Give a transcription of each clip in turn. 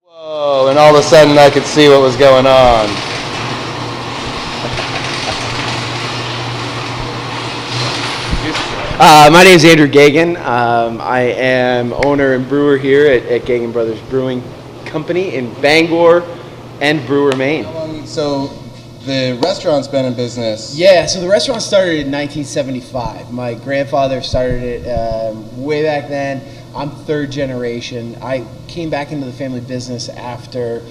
Whoa, and all of a sudden I could see what was going on. My name is Andrew Geaghan. I am owner and brewer here at Geaghan Brothers Brewing Company in Bangor and Brewer, Maine. So the restaurant's been in business? Yeah, so the restaurant started in 1975. My grandfather started it way back then. I'm third generation. I came back into the family business after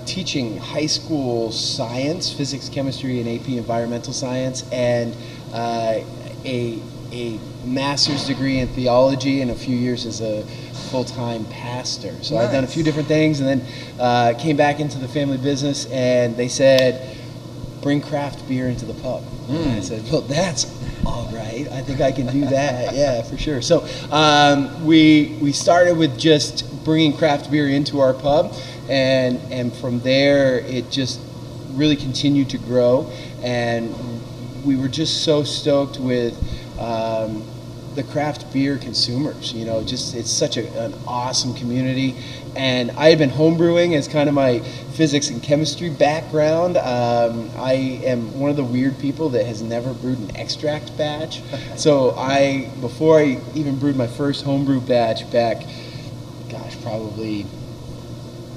teaching high school science, physics, chemistry, and AP environmental science, and a master's degree in theology and a few years as a full-time pastor. So nice. I've done a few different things, and then came back into the family business, and they said, bring craft beer into the pub. And I said, well, that's all right. I think I can do that. Yeah, for sure. So we started with just bringing craft beer into our pub, and from there it just really continued to grow, and we were just so stoked with the craft beer consumers. You know, just it's such an awesome community. And I had been homebrewing as kind of my physics and chemistry background. I am one of the weird people that has never brewed an extract batch. So before I even brewed my first homebrew batch back, gosh, probably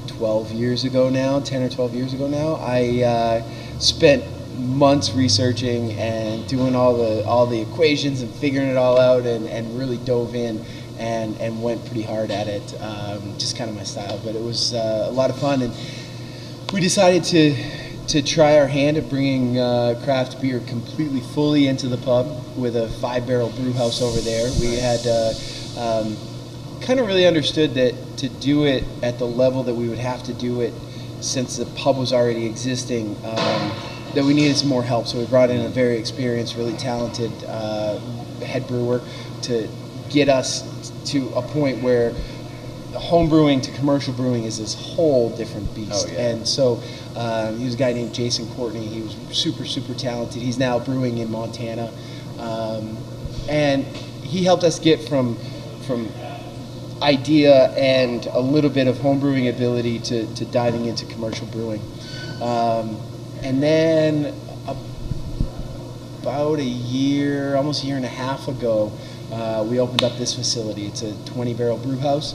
12 years ago now, 10 or 12 years ago now, I spent months researching and doing all the equations and figuring it all out, and really dove in and went pretty hard at it. Just kind of my style, but it was a lot of fun, and we decided to try our hand at bringing craft beer completely fully into the pub with a 5-barrel brew house over there. We had kind of really understood that to do it at the level that we would have to do it, since the pub was already existing, that we needed some more help. So we brought in a very experienced, really talented head brewer to get us to a point where home brewing to commercial brewing is this whole different beast. Oh, yeah. And so he was a guy named Jason Courtney. He was super, super talented. He's now brewing in Montana. And he helped us get from idea and a little bit of home brewing ability to diving into commercial brewing. And then about a year, almost a year and a half ago, we opened up this facility. It's a 20-barrel brew house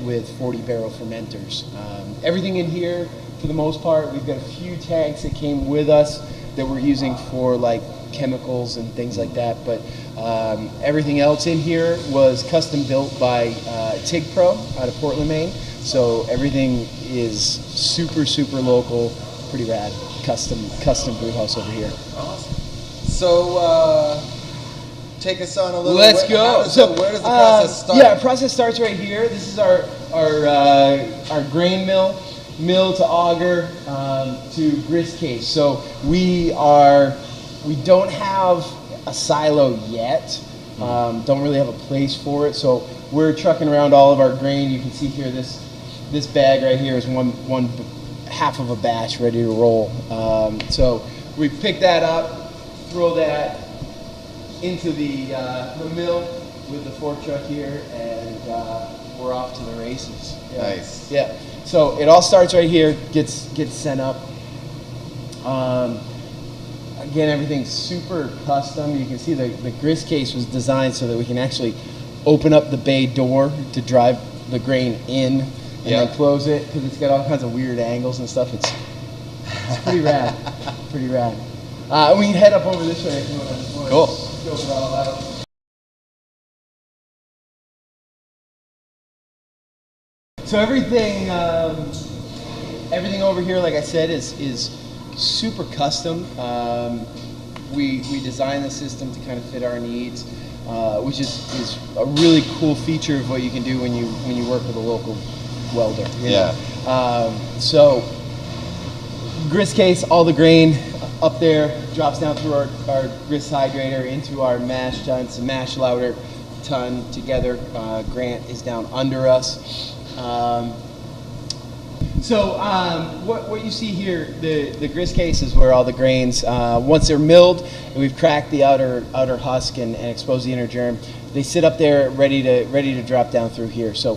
with 40-barrel fermenters. Everything in here, for the most part, we've got a few tanks that came with us that we're using for like chemicals and things like that, but everything else in here was custom built by TIG Pro out of Portland, Maine. So everything is super, super local. Pretty rad, custom brew house over here. Awesome. So take us on a little. Let's go. Where does the process start? Yeah, process starts right here. This is our grain mill to auger to grist case. So we don't have a silo yet. Don't really have a place for it. So we're trucking around all of our grain. You can see here this bag right here is one half of a batch ready to roll. So we pick that up, throw that into the mill with the fork truck here, and we're off to the races. Yeah. Nice. Yeah. So it all starts right here, gets sent up. Again, everything's super custom. You can see the grist case was designed so that we can actually open up the bay door to drive the grain in, and then close it, because it's got all kinds of weird angles and stuff. It's pretty rad. Pretty rad. We can head up over this way if you want to. Cool. Scope it all out. So everything over here, like I said, is super custom. We designed the system to kind of fit our needs, which is a really cool feature of what you can do when you work with a local welder. Yeah. So grist case, all the grain up there drops down through our grist hydrator into our mash tun. It's a mash lauter ton together. Grant is down under us. So what you see here, the grist case is where all the grains, once they're milled and we've cracked the outer husk and exposed the inner germ, they sit up there ready to drop down through here. So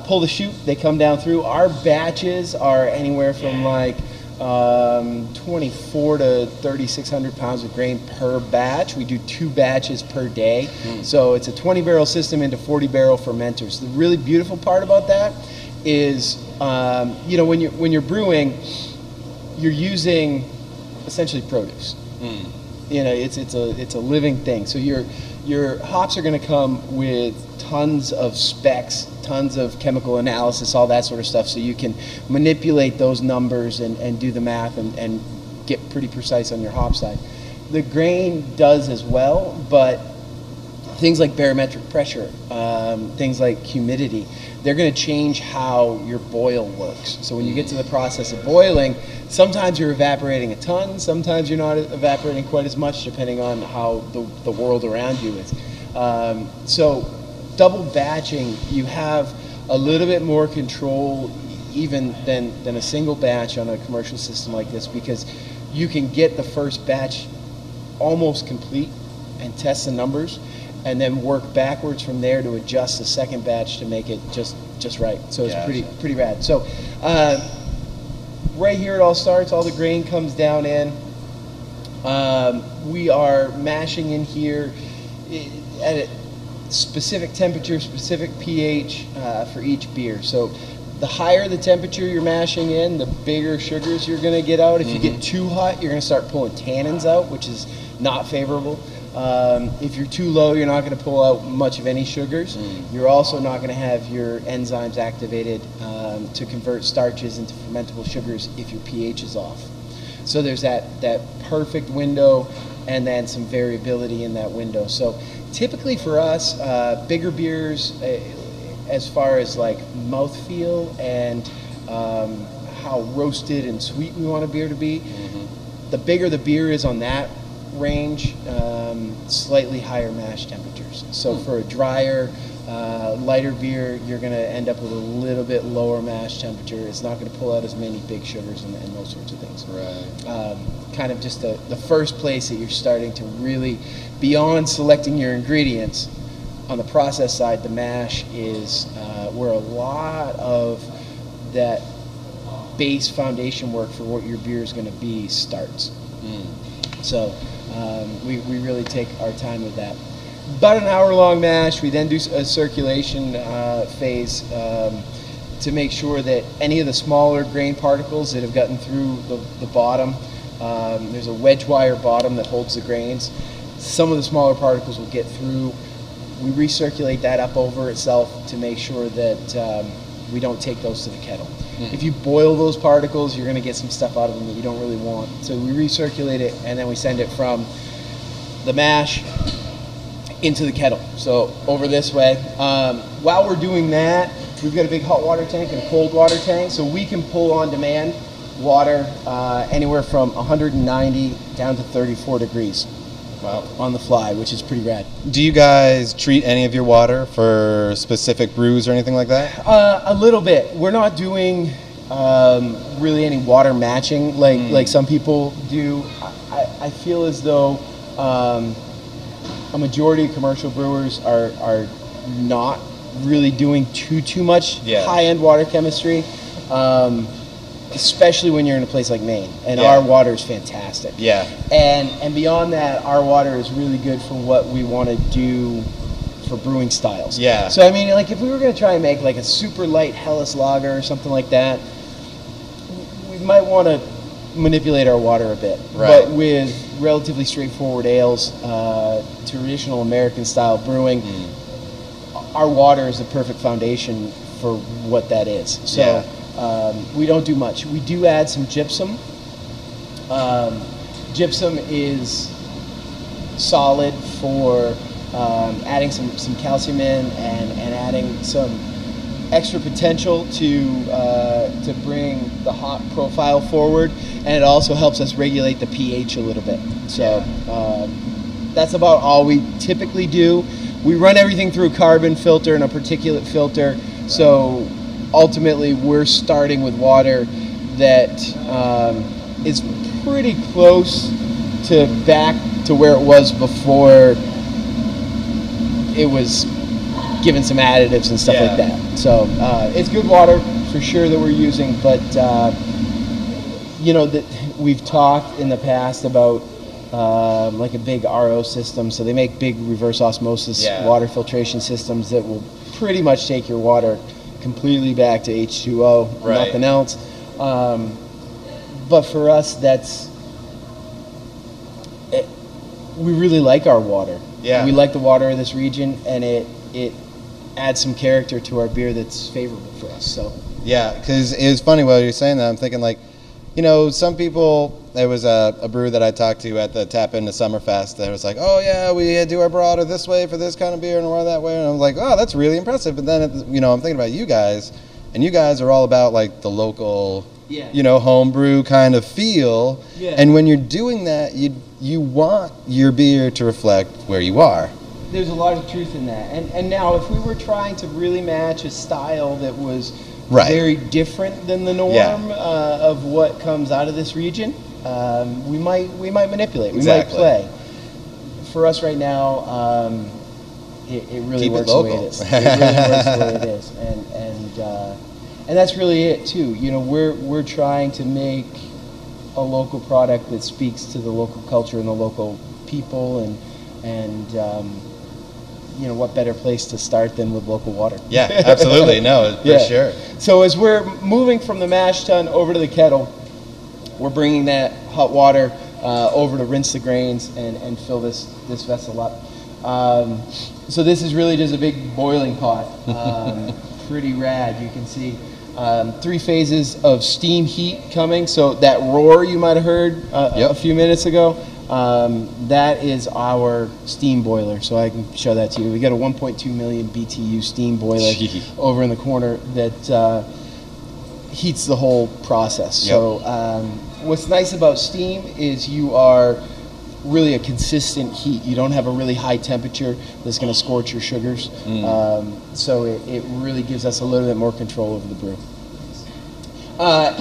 pull the chute, they come down through. Our batches are anywhere from like 24 to 3,600 pounds of grain per batch. We do 2 batches per day. So it's a 20 barrel system into 40 barrel fermenters. The really beautiful part about that is, when you're brewing, you're using essentially produce. It's a living thing. So your hops are going to come with tons of specs, tons of chemical analysis, all that sort of stuff, so you can manipulate those numbers and do the math and get pretty precise on your hop side. The grain does as well, but things like barometric pressure, things like humidity, they're going to change how your boil works. So when you get to the process of boiling, sometimes you're evaporating a ton, sometimes you're not evaporating quite as much, depending on how the world around you is. So double batching, you have a little bit more control even than a single batch on a commercial system like this, because you can get the first batch almost complete and test the numbers, and then work backwards from there to adjust the second batch to make it just right. So it's pretty rad. So right here it all starts. All the grain comes down in. We are mashing in here at a specific temperature, specific pH for each beer. So the higher the temperature you're mashing in, the bigger sugars you're going to get out. If you get too hot, you're going to start pulling tannins out, which is not favorable. If you're too low, you're not going to pull out much of any sugars. You're also not going to have your enzymes activated to convert starches into fermentable sugars if your pH is off. So there's that perfect window, and then some variability in that window. So typically for us, bigger beers, as far as like mouthfeel and how roasted and sweet we want a beer to be, the bigger the beer is on that range, slightly higher mash temperatures. So for a drier, lighter beer, you're going to end up with a little bit lower mash temperature. It's not going to pull out as many big sugars and those sorts of things. Right. Kind of just the first place that you're starting to really, beyond selecting your ingredients, on the process side, the mash is where a lot of that base foundation work for what your beer is going to be starts. So we really take our time with that. About an hour-long mash. We then do a circulation phase to make sure that any of the smaller grain particles that have gotten through the bottom, there's a wedge wire bottom that holds the grains. Some of the smaller particles will get through. We recirculate that up over itself to make sure that we don't take those to the kettle. If you boil those particles, you're going to get some stuff out of them that you don't really want. So we recirculate it, and then we send it from the mash into the kettle. So over this way. While we're doing that, we've got a big hot water tank and a cold water tank, so we can pull on demand water anywhere from 190 down to 34 degrees. Wow. On the fly, which is pretty rad. Do you guys treat any of your water for specific brews or anything like that? A little bit. We're not doing really any water matching like some people do. I feel as though a majority of commercial brewers are not really doing too much high-end water chemistry. Especially when you're in a place like Maine, and our water is fantastic. And beyond that, our water is really good for what we want to do for brewing styles. So I mean, like if we were going to try and make like a super light Helles lager or something like that, we might want to manipulate our water a bit. But with relatively straightforward ales, traditional American style brewing, our water is the perfect foundation for what that is. So. We don't do much. We do add some gypsum. Gypsum is solid for adding some calcium in and adding some extra potential to bring the hop profile forward, and it also helps us regulate the pH a little bit. So that's about all we typically do. We run everything through a carbon filter and a particulate filter, so ultimately we're starting with water that is pretty close to back to where it was before it was given some additives and stuff like that. So it's good water for sure that we're using, but that we've talked in the past about like a big RO system. So they make big reverse osmosis water filtration systems that will pretty much take your water completely back to H2O, nothing else. But for us, we really like our water. Yeah. We like the water of this region, and it adds some character to our beer that's favorable for us. So yeah, because it was funny while you're saying that. I'm thinking like, some people. There was a brewer that I talked to at the Tap Into Summerfest that was like, oh yeah, we do our broader this way for this kind of beer and we're that way, and I was like, oh, that's really impressive. But then I'm thinking about you guys, and you guys are all about like the local, home brew kind of feel. Yeah. And when you're doing that, you want your beer to reflect where you are. There's a lot of truth in that. And now if we were trying to really match a style that was very different than the norm of what comes out of this region, we might manipulate. We might play. For us right now, it really works the way it is. It really works the way it is, and that's really it too. We're trying to make a local product that speaks to the local culture and the local people, and what better place to start than with local water? Yeah, absolutely. No, for sure. So as we're moving from the mash tun over to the kettle, we're bringing that hot water over to rinse the grains and fill this vessel up. So this is really just a big boiling pot. Pretty rad. You can see 3 phases of steam heat coming. So that roar you might have heard a few minutes ago, that is our steam boiler. So I can show that to you. We got a 1.2 million BTU steam boiler over in the corner that heats the whole process. Yep. So what's nice about steam is you are really a consistent heat. You don't have a really high temperature that's going to scorch your sugars. So it really gives us a little bit more control over the brew.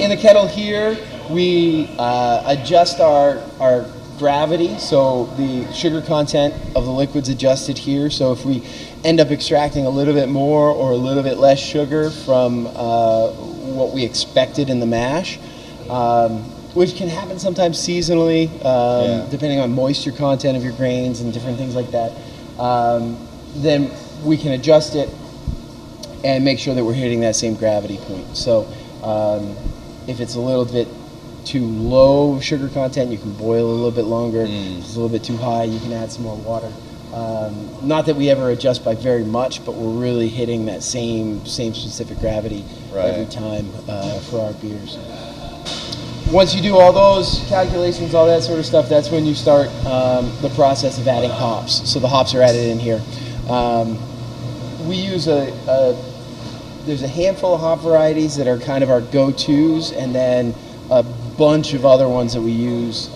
In the kettle here, we adjust our gravity, so the sugar content of the liquid's adjusted here. So if we end up extracting a little bit more or a little bit less sugar from what we expected in the mash, which can happen sometimes seasonally, depending on moisture content of your grains and different things like that, then we can adjust it and make sure that we're hitting that same gravity point. So if it's a little bit too low sugar content, you can boil a little bit longer. If it's a little bit too high, you can add some more water. Not that we ever adjust by very much, but we're really hitting that same specific gravity every time for our beers. Once you do all those calculations, all that sort of stuff, that's when you start the process of adding hops. So the hops are added in here. We use there's a handful of hop varieties that are kind of our go-tos, and then a bunch of other ones that we use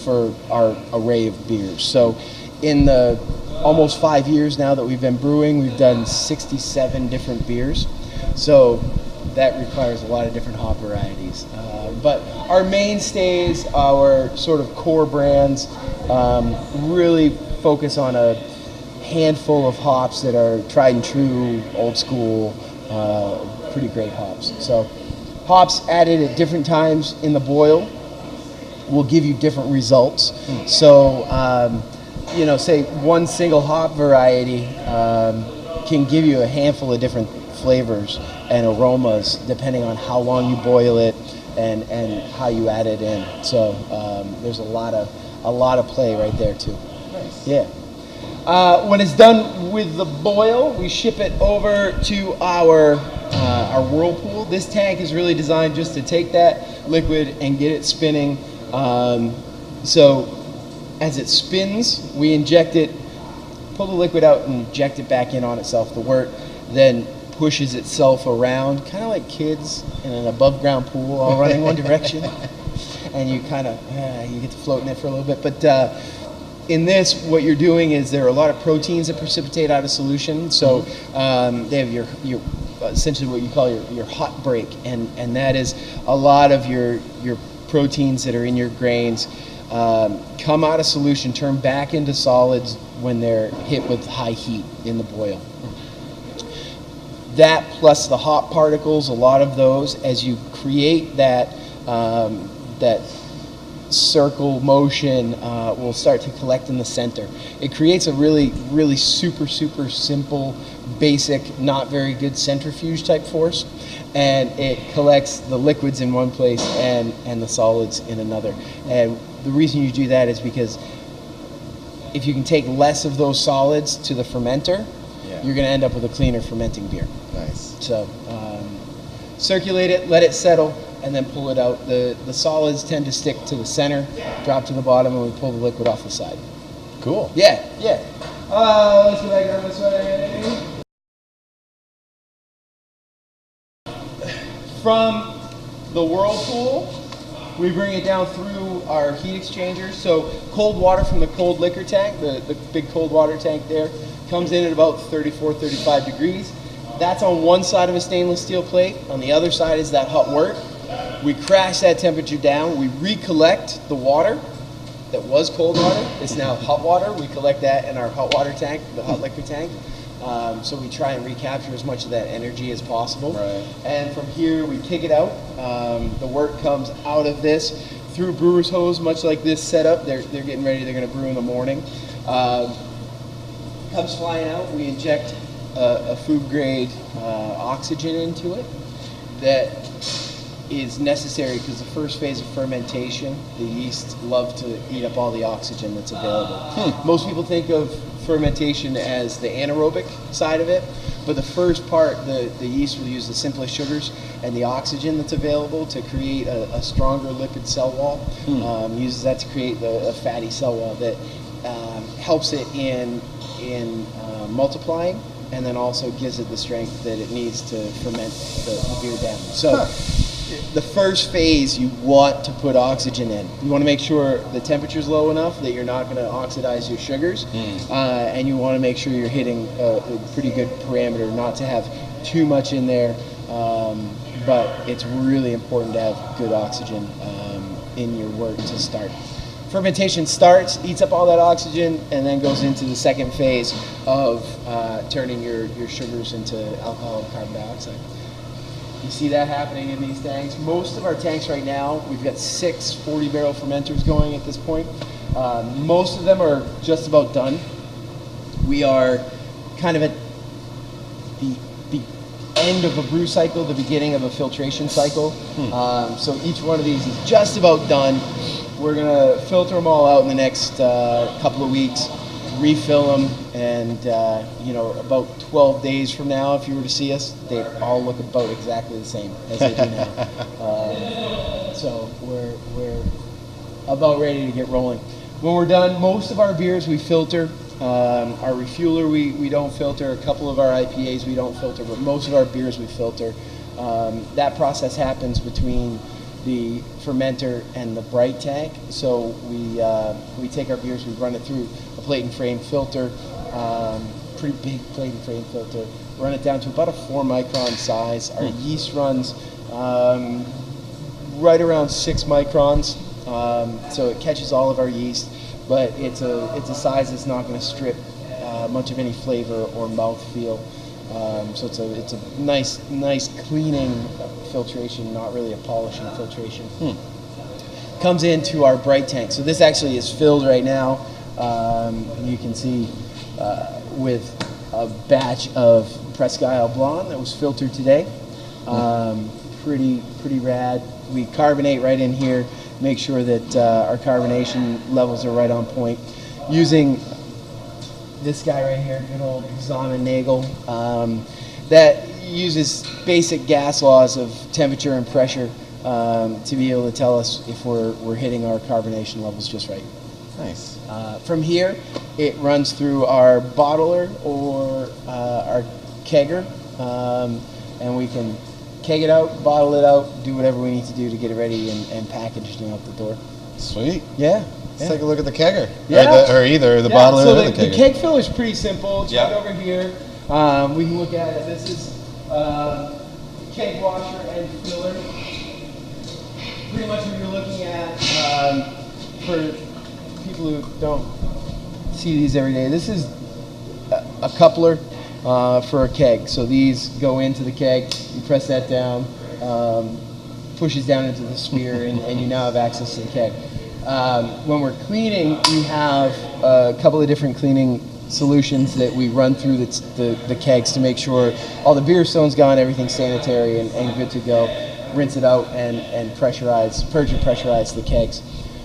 for our array of beers. So in the almost 5 years now that we've been brewing, we've done 67 different beers. So that requires a lot of different hop varieties. But our mainstays, our sort of core brands, really focus on a handful of hops that are tried and true, old school, pretty great hops. So hops added at different times in the boil will give you different results. So, say one single hop variety can give you a handful of different flavors and aromas depending on how long you boil it and how you add it in. So there's a lot of play right there too. Nice. Yeah. When it's done with the boil, we ship it over to our whirlpool. This tank is really designed just to take that liquid and get it spinning. So as it spins, we inject it, pull the liquid out and inject it back in on itself. The wort then pushes itself around, kind of like kids in an above ground pool all running one direction. And you kind of, you get to float in it for a little bit. But in this, what you're doing is there are a lot of proteins that precipitate out of solution. So they have your essentially what you call your hot break, and that is a lot of your proteins that are in your grains come out of solution, turn back into solids when they're hit with high heat in the boil. That plus the hot particles, a lot of those, as you create that that circle motion, will start to collect in the center. It creates a really super simple, basic, not very good centrifuge type force, and it collects the liquids in one place and the solids in another. And the reason you do that is because if you can take less of those solids to the fermenter, you're going to end up with a cleaner fermenting beer. Nice. So circulate it, let it settle, and then pull it out. The solids tend to stick to the center, drop to the bottom, and we pull the liquid off the side. Cool. Yeah. Let's go back down this way. From the whirlpool, we bring it down through our heat exchanger. So cold water from the cold liquor tank, the big cold water tank there, comes in at about 34, 35 degrees. That's on one side of a stainless steel plate. On the other side is that hot wort. We crash that temperature down. We recollect the water that was cold water. It's now hot water. We collect that in our hot water tank, the hot liquor tank. So we try and recapture as much of that energy as possible. Right. And from here, we kick it out. The wort comes out of this through brewer's hose, much like this setup. They're getting ready. They're going to brew in the morning. Comes flying out. We inject a food grade oxygen into it that is necessary because the first phase of fermentation, the yeast love to eat up all the oxygen that's available. Most people think of fermentation as the anaerobic side of it, but the first part, the yeast will use the simplest sugars and the oxygen that's available to create a stronger lipid cell wall. Uses that to create a fatty cell wall that helps it in multiplying, and then also gives it the strength that it needs to ferment the beer down. So the first phase, you want to put oxygen in. You want to make sure the temperature's low enough that you're not going to oxidize your sugars, and you want to make sure you're hitting a pretty good parameter, not to have too much in there, but it's really important to have good oxygen in your wort to start. Fermentation starts, eats up all that oxygen, and then goes into the second phase of turning your sugars into alcohol and carbon dioxide. You see that happening in these tanks. Most of our tanks right now, we've got 6 40-barrel fermenters going at this point. Most of them are just about done. We are kind of at the end of a brew cycle, the beginning of a filtration cycle. So each one of these is just about done. We're going to filter them all out in the next couple of weeks, refill them, and about 12 days from now, if you were to see us, they all look about exactly the same as they do now. So we're about ready to get rolling. When we're done, most of our beers we filter. Our refueler we don't filter. A couple of our IPAs we don't filter, but most of our beers we filter. That process happens between the fermenter and the bright tank. So we take our beers, we run it through a plate and frame filter, pretty big plate and frame filter, run it down to about a 4 micron size. Our yeast runs right around 6 microns, so it catches all of our yeast, but it's a size that's not going to strip much of any flavor or mouthfeel. So it's a nice cleaning filtration, not really a polishing filtration. Comes into our bright tank. So this actually is filled right now. You can see with a batch of Presque Isle Blonde that was filtered today. Pretty rad. We carbonate right in here, make sure that our carbonation levels are right on point. Using this guy right here, good old Nagel, that uses basic gas laws of temperature and pressure to be able to tell us if we're hitting our carbonation levels just right. Nice. From here, it runs through our bottler or our kegger, and we can keg it out, bottle it out, do whatever we need to do to get it ready and packaged and out the door. Sweet. Yeah. Let's take a look at the kegger. Yeah. Or either the bottler so or the kegger. The keg filler is pretty simple. It's right over here. We can look at it. Keg washer and filler. Pretty much what you're looking at, for people who don't see these every day, this is a coupler for a keg. So these go into the keg, you press that down, pushes down into the sphere, and you now have access to the keg. When we're cleaning, we have a couple of different cleaning solutions that we run through the kegs to make sure all the beer stone's gone, everything's sanitary and good to go. Rinse it out and purge and pressurize the kegs.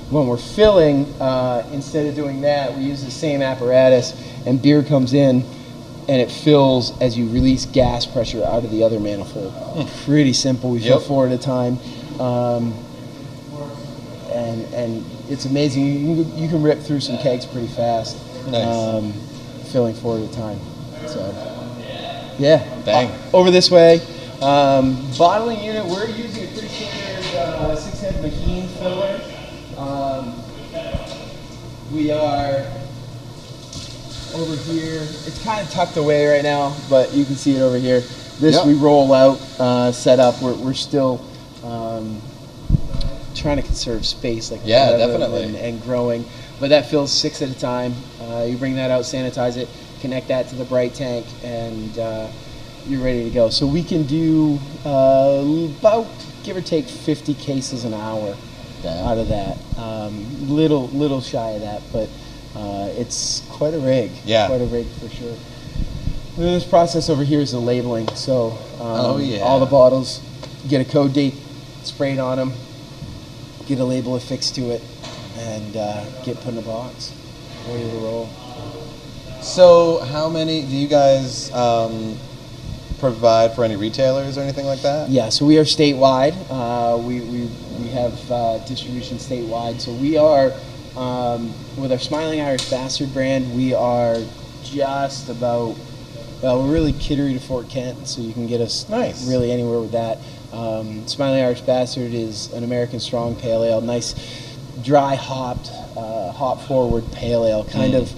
When we're filling, instead of doing that, we use the same apparatus, and beer comes in and it fills as you release gas pressure out of the other manifold. Pretty simple. We fill 4 at a time. And it's amazing. You can rip through some kegs pretty fast. Nice. Filling 4 at a time. So, yeah. Dang. Over this way. Bottling unit, we're using a pretty standard 6-head McKean filler. We are over here. It's kind of tucked away right now, but you can see it over here. This we roll out, set up. We're still trying to conserve space, like definitely, and growing. But that fills 6 at a time. You bring that out, sanitize it, connect that to the bright tank, and you're ready to go. So we can do about, give or take, 50 cases an hour out of that. Little shy of that, but it's quite a rig. Yeah. Quite a rig for sure. This process over here is the labeling. So all the bottles, get a code date sprayed on them, get a label affixed to it, and get put in a box, ready to roll. So how many do you guys provide for any retailers or anything like that? Yeah, so we are statewide. We have distribution statewide. So we are, with our Smiling Irish Bastard brand, we are just about, well, we're really Kittery to Fort Kent, so you can get us really anywhere with that. Smiling Irish Bastard is an American strong pale ale, nice dry hopped, hop forward pale ale, kind of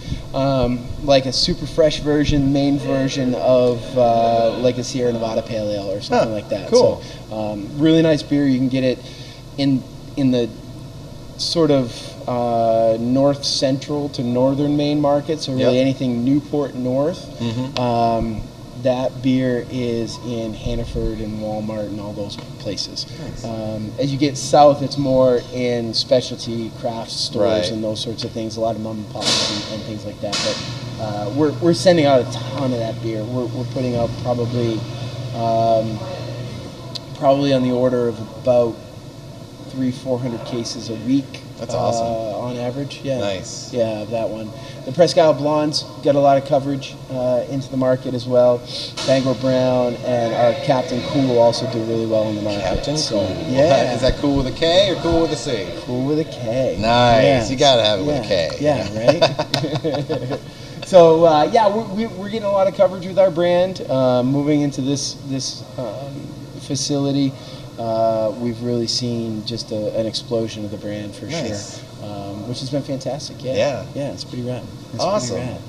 like a super fresh version, Maine version of like a Sierra Nevada pale ale or something like that. Cool. So really nice beer. You can get it in the sort of north central to northern Maine market, so really anything Newport north. That beer is in Hannaford and Walmart and all those places. Nice. As you get south, it's more in specialty craft stores and those sorts of things, a lot of mom and pops and things like that. But we're sending out a ton of that beer. We're putting out probably on the order of about 300-400 cases a week. That's awesome. On average, yeah. Nice. Yeah, that one. The Presque Isle Blondes got a lot of coverage into the market as well. Bangor Brown and our Captain Cool also do really well in the market. Captain Cool. Yeah. Is that cool with a K or cool with a C? Cool with a K. Nice. Yeah. You gotta have it with a K. Yeah, right? So, we're getting a lot of coverage with our brand. Moving into this facility, we've really seen just an explosion of the brand for sure, which has been fantastic. Yeah, it's pretty rad. It's awesome. Pretty rad.